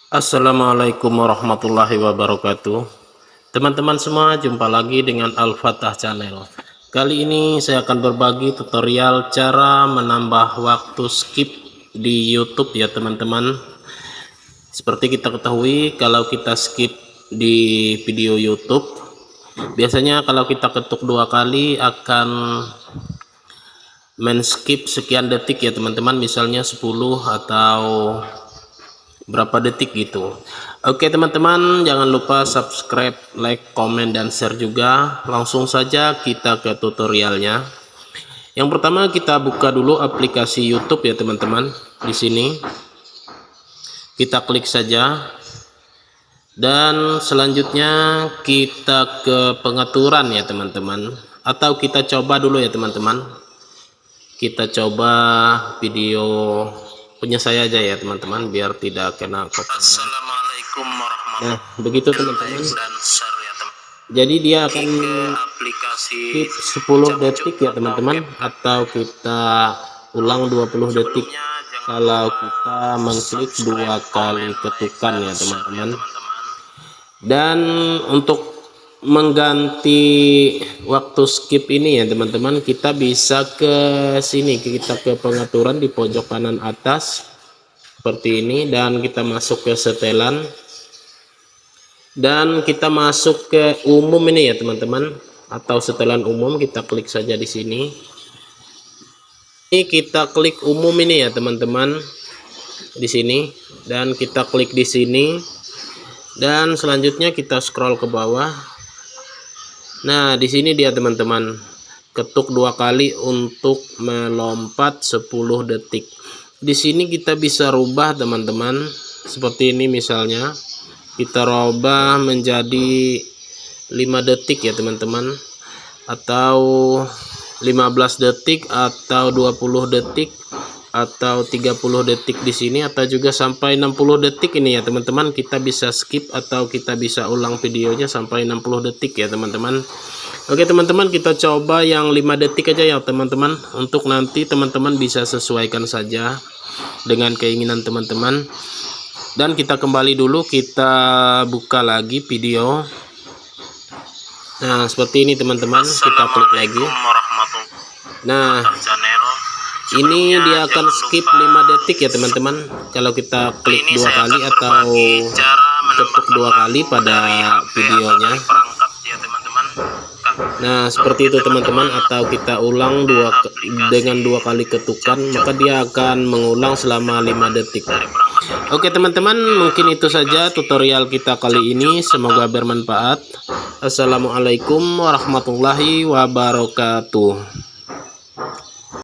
Assalamualaikum warahmatullahi wabarakatuh. Teman-teman semua, jumpa lagi dengan Al-Fatah Channel. Kali ini saya akan berbagi tutorial cara menambah waktu skip di YouTube ya teman-teman. Seperti kita ketahui, kalau kita skip di video YouTube, biasanya kalau kita ketuk 2 kali akan men-skip sekian detik ya teman-teman, misalnya 10 atau berapa detik gitu. Oke teman-teman, jangan lupa subscribe, like, komen, dan share juga. Langsung saja kita ke tutorialnya. Yang pertama kita buka dulu aplikasi YouTube ya teman-teman. Di sini kita klik saja, dan selanjutnya kita ke pengaturan ya teman-teman, atau kita coba dulu ya teman-teman. Kita coba video punya saya aja ya teman-teman, biar tidak kena copyright. Assalamualaikum warahmatullahi Nah begitu teman-teman, jadi dia akan skip 10 detik ya teman-teman, atau kita ulang 20 detik kalau kita mengklik 2 kali ketukan ya teman-teman. Dan untuk mengganti waktu skip ini ya teman-teman, kita bisa ke sini, kita ke pengaturan di pojok kanan atas seperti ini, dan kita masuk ke setelan, dan kita masuk ke umum ini ya teman-teman, atau setelan umum. Kita klik saja di sini. Ini kita klik umum ini ya teman-teman, di sini, dan kita klik di sini, dan selanjutnya kita scroll ke bawah. Nah, di sini dia teman-teman, ketuk 2 kali untuk melompat 10 detik. Di sini kita bisa rubah teman-teman, seperti ini misalnya. Kita rubah menjadi 5 detik ya teman-teman, atau 15 detik, atau 20 detik, atau 30 detik di sini, atau juga sampai 60 detik ini ya teman-teman. Kita bisa skip atau kita bisa ulang videonya sampai 60 detik ya teman-teman. Oke teman-teman, kita coba yang 5 detik aja ya teman-teman. Untuk nanti teman-teman bisa sesuaikan saja dengan keinginan teman-teman. Dan kita kembali dulu, kita buka lagi video. Nah seperti ini teman-teman, kita klik lagi. Nah ini dia akan skip 5 detik ya teman-teman, kalau kita klik 2 kali atau ketuk 2 kali pada videonya. Nah seperti itu teman-teman, atau kita ulang dengan 2 kali ketukan, maka dia akan mengulang selama 5 detik. Oke teman-teman, mungkin itu saja tutorial kita kali ini, semoga bermanfaat. Assalamualaikum warahmatullahi wabarakatuh.